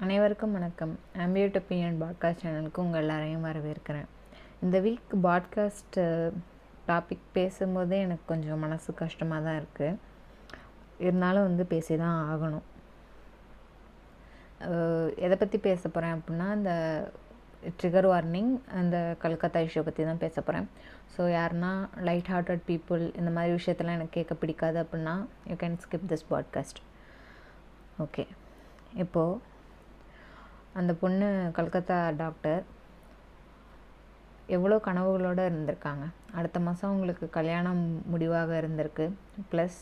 அனைவருக்கும் வணக்கம். ஆம்பியூட்டோபியன் பாட்காஸ்ட் சேனலுக்கு உங்கள் எல்லாரையும் வரவேற்கிறேன். இந்த வீக் பாட்காஸ்ட் டாபிக் பேசும்போதே எனக்கு கொஞ்சம் மனசு கஷ்டமாக தான் இருக்குது. இருந்தாலும் பேசி தான் ஆகணும். எதை பற்றி பேச போகிறேன் அப்படின்னா, இந்த ட்ரிகர் வார்னிங், அந்த கல்கத்தா இஷ்யூ பற்றி தான் பேச போகிறேன். ஸோ யாருன்னா லைட் ஹார்ட்டட் பீப்புள் இந்த மாதிரி விஷயத்தெல்லாம் எனக்கு கேட்க பிடிக்காது அப்படின்னா you can skip this podcast. Okay, இப்போது அந்த பொண்ணு கல்கத்தா டாக்டர் எவ்வளோ கனவுகளோடு இருந்திருக்காங்க. அடுத்த மாதம் அவங்களுக்கு கல்யாணம் முடிவாக இருந்திருக்கு. ப்ளஸ்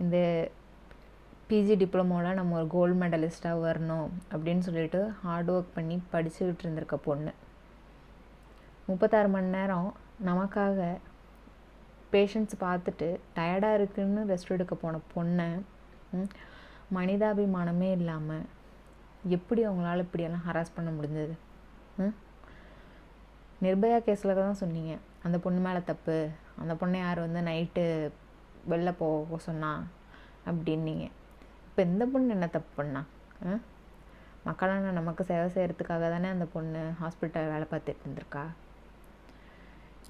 இந்த பிஜி டிப்ளமோவில் நம்ம ஒரு கோல்டு மெடலிஸ்ட்டாக வரணும் அப்படின்னு சொல்லிட்டு ஹார்ட் ஒர்க் பண்ணி படிச்சுக்கிட்டு இருந்திருக்க பொண்ணு 36 மணி நேரம் நமக்காக பேஷண்ட்ஸ் பார்த்துட்டு டயர்டாக இருக்குன்னு ரெஸ்ட் எடுக்க போன பொண்ணை மனிதாபிமானமே இல்லாமல் எப்படி அவங்களால இப்படியெல்லாம் ஹராஸ் பண்ண முடிஞ்சது? நிர்பயா கேஸில் தான் சொன்னீங்க அந்த பொண்ணு மேலே தப்பு, அந்த பொண்ணை யார் நைட்டு வெளில போக சொன்னா அப்படின்னீங்க. இப்போ இந்த பொண்ணு என்ன தப்பு பண்ணா? மக்களான நமக்கு சேவை செய்கிறதுக்காக தானே அந்த பொண்ணு ஹாஸ்பிட்டல் வேலை பார்த்துட்டு இருந்திருக்கா.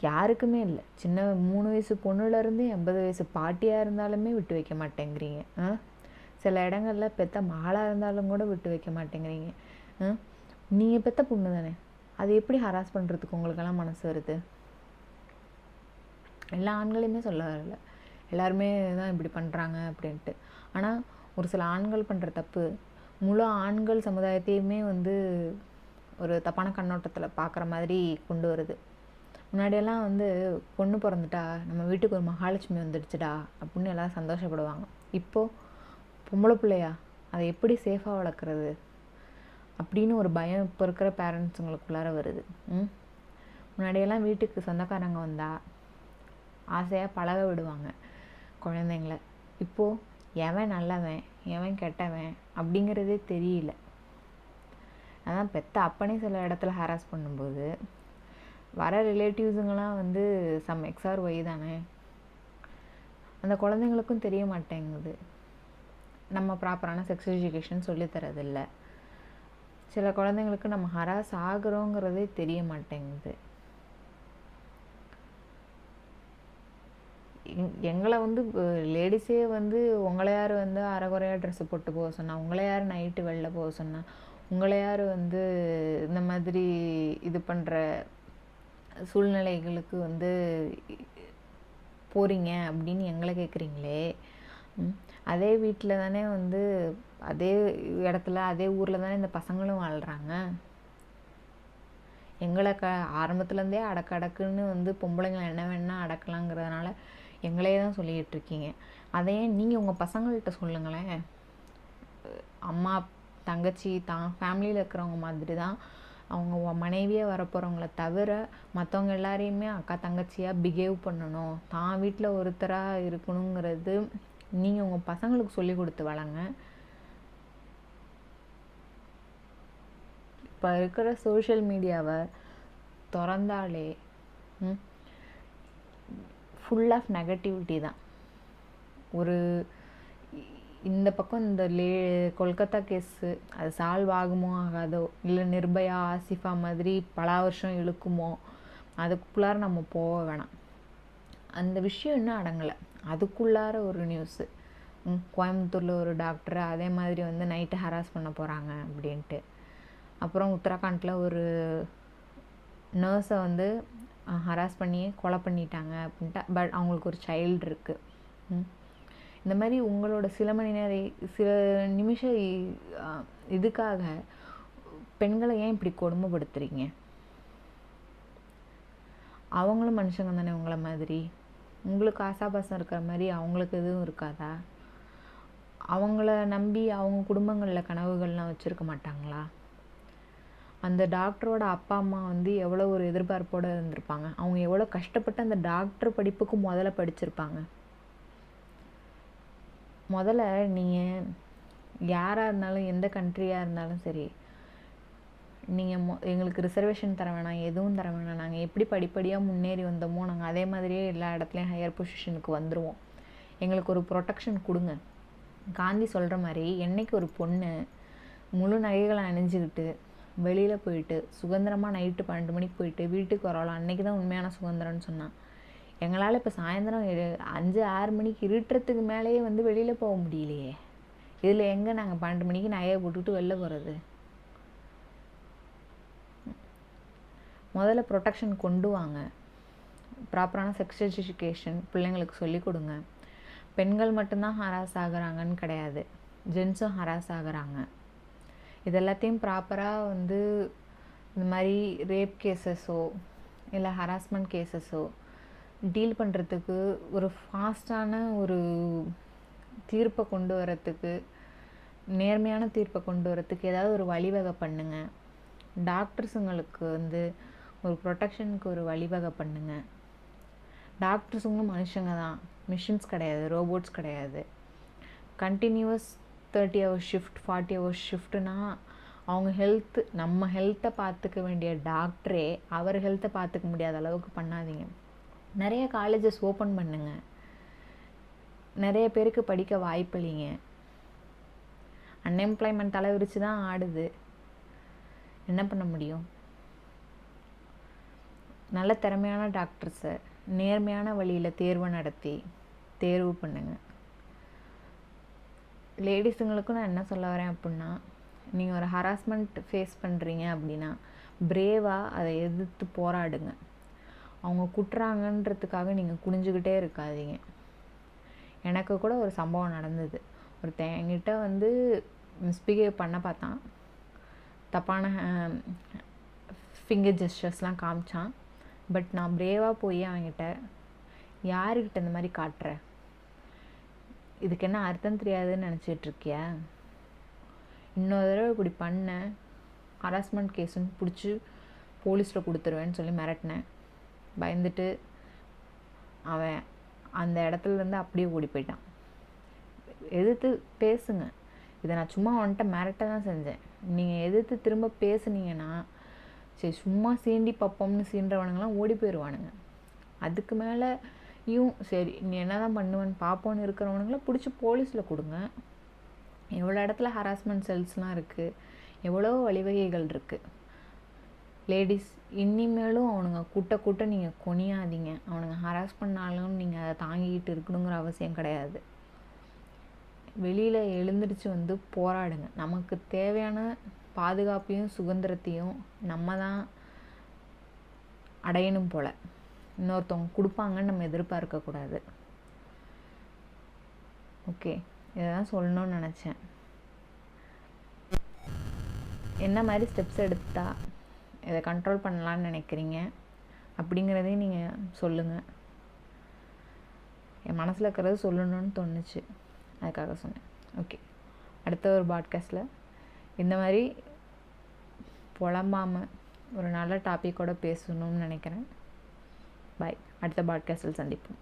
யாருக்குமே இல்லை. சின்ன 3 வயசு பொண்ணுலேருந்து 80 வயசு பாட்டியாக இருந்தாலுமே விட்டு வைக்க மாட்டேங்கிறீங்க. சில இடங்களில் பெற்ற மகளாக இருந்தாலும் கூட விட்டு வைக்க மாட்டேங்கிறீங்க. நீங்கள் பெற்ற பொண்ணு தானே, அது எப்படி ஹராஸ் பண்ணுறதுக்கு உங்களுக்கெல்லாம் மனசு வருது? எல்லா ஆண்களையுமே சொல்ல வரல, எல்லாருமே தான் இப்படி பண்ணுறாங்க அப்படின்ட்டு. ஆனால் ஒரு சில ஆண்கள் பண்ணுற தப்பு முழு ஆண்கள் சமுதாயத்தையுமே ஒரு தப்பான கண்ணோட்டத்தில் பார்க்குற மாதிரி கொண்டு வருது. முன்னாடியெல்லாம் பொண்ணு பிறந்துட்டா நம்ம வீட்டுக்கு ஒரு மகாலட்சுமி வந்துடுச்சுடா அப்படின்னு எல்லாம் சந்தோஷப்படுவாங்க. இப்போது பொம்பளை பிள்ளையா, அதை எப்படி சேஃபாக வளர்க்குறது அப்படின்னு ஒரு பயம் இப்போ இருக்கிற பேரண்ட்ஸுங்களுக்குள்ளார வருது. முன்னாடியெல்லாம் வீட்டுக்கு சொந்தக்காரங்க வந்தால் ஆசையாக பழக விடுவாங்க குழந்தைங்கள. இப்போது எவன் நல்லவன் எவன் கெட்டவன் அப்படிங்கிறதே தெரியல. அதான் பெத்த அப்பனே சில இடத்துல ஹராஸ் பண்ணும்போது வர ரிலேட்டிவ்ஸுங்கெல்லாம் சம் எக்ஸ்ஆர் ஒய் தானே, அந்த குழந்தைங்களுக்கும் தெரிய மாட்டேங்குது. நம்ம ப்ராப்பரான செக்ஸ் எஜுகேஷன் சொல்லித்தரதில்லை. சில குழந்தைங்களுக்கு நம்ம ஹராஸ் ஆகிறோங்கிறதே தெரிய மாட்டேங்குது. எங்களை லேடிஸே உங்களை யார் அரைகுறையாக ட்ரெஸ்ஸு போட்டு போக சொன்னால், உங்களை யார் நைட்டு வெளில போக சொன்னால், உங்களை யார் இந்த மாதிரி இது பண்ணுற சூழ்நிலைகளுக்கு போகிறீங்க அப்படின்னு எங்களை கேட்குறீங்களே. அதே வீட்டில் தானே அதே இடத்துல அதே ஊரில் தானே இந்த பசங்களும் வாழ்கிறாங்க. எங்களை ஆரம்பத்துலேருந்தே அடக்குன்னு பொம்பளைங்களை என்ன வேணால் அடக்கலாங்கிறதுனால எங்களே தான் சொல்லிக்கிட்டு இருக்கீங்க. அதையே நீங்கள் உங்கள் பசங்கள்கிட்ட சொல்லுங்களேன். அம்மா தங்கச்சி தான் ஃபேமிலியில் இருக்கிறவங்க மாதிரி தான் அவங்க மனைவியாக வரப்போகிறவங்கள தவிர மற்றவங்க எல்லாரையுமே அக்கா தங்கச்சியாக பிஹேவ் பண்ணணும், தான் வீட்டில் ஒருத்தராக இருக்கணுங்கிறது நீங்கள் உங்கள் பசங்களுக்கு சொல்லி கொடுத்து வளங்க. இப்போ இருக்கிற சோஷியல் மீடியாவை திறந்தாலே ஃபுல் ஆஃப் நெகட்டிவிட்டி தான். ஒரு இந்த பக்கம் இந்த கொல்கத்தா கேஸு அது சால்வ் ஆகுமோ ஆகாதோ, இல்லை நிர்பயா ஆசிஃபா மாதிரி பல வருஷம் இழுக்குமோ, அதுக்குள்ளார நம்ம போக வேணாம். அந்த விஷயம் இன்னும் அடங்கலை. அதுக்குள்ளார ஒரு நியூஸு, கோயம்புத்தூரில் ஒரு டாக்டரை அதே மாதிரி நைட்டு ஹராஸ் பண்ண போகிறாங்க அப்படின்ட்டு. அப்புறம் உத்தரகாண்டில் ஒரு நர்ஸை ஹராஸ் பண்ணி கொலை பண்ணிட்டாங்க அப்படின்ட்டு. பட் அவங்களுக்கு ஒரு சைல்டு இருக்குது. இந்த மாதிரி உங்களோட சில நிமிஷம் இதுக்காக பெண்களை ஏன் இப்படி கொடுமைப்படுத்துறீங்க? அவங்களும் மனுஷங்க தானே உங்களை மாதிரி. உங்களுக்கு ஆசாபாசம் இருக்கிற மாதிரி அவங்களுக்கு எதுவும் இருக்காதா? அவங்கள நம்பி அவங்க குடும்பங்களில் கனவுகள்லாம் வச்சுருக்க மாட்டாங்களா? அந்த டாக்டரோட அப்பா அம்மா எவ்வளோ ஒரு எதிர்பார்ப்போடு இருந்திருப்பாங்க. அவங்க எவ்வளோ கஷ்டப்பட்டு அந்த டாக்டர் படிப்புக்கு முதல்ல படிச்சிருப்பாங்க. முதல்ல நீங்கள் யாராக இருந்தாலும் எந்த கண்ட்ரியாக இருந்தாலும் சரி, நீங்கள் எங்களுக்கு ரிசர்வேஷன் தர வேணாம், எதுவும் தர வேணாம், நாங்கள் எப்படி படிப்படியாக முன்னேறி வந்தோமோ நாங்கள் அதே மாதிரியே எல்லா இடத்துலையும் ஹையர் பொசிஷனுக்கு வந்துடுவோம், எங்களுக்கு ஒரு ப்ரொடெக்ஷன் கொடுங்க. காந்தி சொல்கிற மாதிரி என்னைக்கு ஒரு பொண்ணு முழு நகைகளை அணிஞ்சிக்கிட்டு வெளியில் போயிட்டு சுதந்திரமாக நைட்டு 12 மணிக்கு போயிட்டு வீட்டுக்கு வரலாம், அன்றைக்கி தான் உண்மையான சுதந்திரம்னு சொன்னான். எங்களால் இப்போ சாயந்தரம் 5-6 மணிக்கு இருட்டுறதுக்கு மேலேயே வந்து வெளியில் போக முடியலையே. இதில் எங்கே நாங்கள் 12 மணிக்கு நகையை போட்டுக்கிட்டு வெளில போகிறது? முதல்ல ப்ரொடெக்ஷன் கொண்டு வாங்க. ப்ராப்பரான செக்ஸ் எஜுகேஷன் பிள்ளைங்களுக்கு சொல்லிக் கொடுங்க. பெண்கள் மட்டும்தான் ஹராஸ் ஆகுறாங்கன்னு கிடையாது, ஜென்ஸும் ஹராஸ் ஆகுறாங்க. இதெல்லாத்தையும் ப்ராப்பராக வந்து இந்த மாதிரி ரேப் கேசஸோ இல்லை ஹராஸ்மெண்ட் கேசஸோ டீல் பண்ணுறதுக்கு ஒரு ஃபாஸ்டான ஒரு தீர்ப்பை கொண்டு வரத்துக்கு, நேர்மையான தீர்ப்பை கொண்டு வரத்துக்கு ஏதாவது ஒரு வழிவகை பண்ணுங்க. டாக்டர்ஸுங்களுக்கு வந்து ஒரு ப்ரொடெக்ஷனுக்கு ஒரு வழிவகை பண்ணுங்க. டாக்டர்ஸுங்களும் மனுஷங்க தான், மிஷின்ஸ் கிடையாது, ரோபோட்ஸ் கிடையாது. கண்டினியூவஸ் 30 hours ஷிஃப்ட் 40 hours ஷிஃப்ட்னா அவங்க ஹெல்த்து, நம்ம ஹெல்த்தை பார்த்துக்க வேண்டிய டாக்டரே அவர் ஹெல்த்தை பார்த்துக்க முடியாத அளவுக்கு பண்ணாதீங்க. நிறைய காலேஜஸ் ஓப்பன் பண்ணுங்க, நிறைய பேருக்கு படிக்க வாய்ப்பளிங்க. அன்எம்ப்ளாய்மெண்ட் தலை விரிச்சு தான் ஆடுது, என்ன பண்ண முடியும்? நல்ல திறமையான டாக்டர்ஸை நேர்மையான வழியில் தேர்வு நடத்தி தேர்வு பண்ணுங்க. லேடிஸுங்களுக்கும் நான் என்ன சொல்ல வரேன் அப்படின்னா, நீங்கள் ஒரு ஹராஸ்மெண்ட் ஃபேஸ் பண்ணுறீங்க அப்படின்னா பிரேவாக அதை எதிர்த்து போராடுங்க. அவங்க குட்டுறாங்கன்றதுக்காக நீங்கள் குனிஞ்சுக்கிட்டே இருக்காதீங்க. எனக்கு கூட ஒரு சம்பவம் நடந்தது. ஒருத்தன் என்கிட்ட வந்து மிஸ்பிஹேவ் பண்ண பார்த்தான், தப்பான ஃபிங்கர் ஜெஸ்டர்ஸ்லாம் காமிச்சான். பட் நான் பிரேவாக போய் அவன்கிட்ட, யாருக்கிட்ட இந்த மாதிரி காட்டுற, இதுக்கு என்ன அர்த்தம் தெரியாதுன்னு நினச்சிட்ருக்கியா, இன்னொரு தடவை இப்படி பண்ண ஹராஸ்மெண்ட் கேஸுன்னு பிடிச்சி போலீஸில் கொடுத்துருவேன்னு சொல்லி மிரட்டினேன். பயந்துட்டு அவன் அந்த இடத்துலேருந்து அப்படியே ஓடி போயிட்டான். எதிர்த்து பேசுங்க. இதை நான் சும்மா அவன்கிட்ட மிரட்ட தான் செஞ்சேன். நீங்கள் எதிர்த்து திரும்ப பேசுனீங்கன்னா சரி சும்மா சீண்டி பார்ப்போம்னு சீன்றவனுங்களாம் ஓடி போயிடுவானுங்க. அதுக்கு மேலேயும் சரி நீ என்ன தான் பண்ணுவேன்னு பார்ப்போன்னு இருக்கிறவனுங்களாம் பிடிச்சி போலீஸில் கொடுங்க. எவ்வளோ இடத்துல ஹராஸ்மெண்ட் செல்ஸ்லாம் இருக்குது, எவ்வளோ வழிவகைகள் இருக்குது. லேடிஸ் இனிமேலும் அவனுங்க கூட்ட நீங்கள் கொனியாதீங்க. அவனுங்க ஹராஸ் பண்ணாலும் நீங்கள் அதை தாங்கிக்கிட்டு இருக்கணுங்கிற அவசியம் கிடையாது. வெளியில் எழுந்திரிச்சு வந்து போராடுங்க. நமக்கு தேவையான பாதுகாப்பையும் சுதந்திரத்தையும் நம்ம தான் அடையணும் போல், இன்னொருத்தவங்க கொடுப்பாங்கன்னு நம்ம எதிர்பார்க்கக்கூடாது. ஓகே, இதை தான் சொல்லணும்னு நினச்சேன். என்ன மாதிரி ஸ்டெப்ஸ் எடுத்தால் இதை கண்ட்ரோல் பண்ணலான்னு நினைக்கிறீங்க அப்படிங்கிறதையும் நீங்கள் சொல்லுங்கள். என் மனசில் இருக்கிறது சொல்லணும்னு தோணுச்சு, அதுக்காக சொன்னேன். ஓகே, அடுத்த ஒரு பாட்காஸ்ட்டில் இந்த மாதிரி புலம்பாமல் ஒரு நல்ல டாப்பிக்கோடு பேசணும்னு நினைக்கிறேன். பாய், அடுத்த பாட்காஸ்ட்டில் சந்திப்போம்.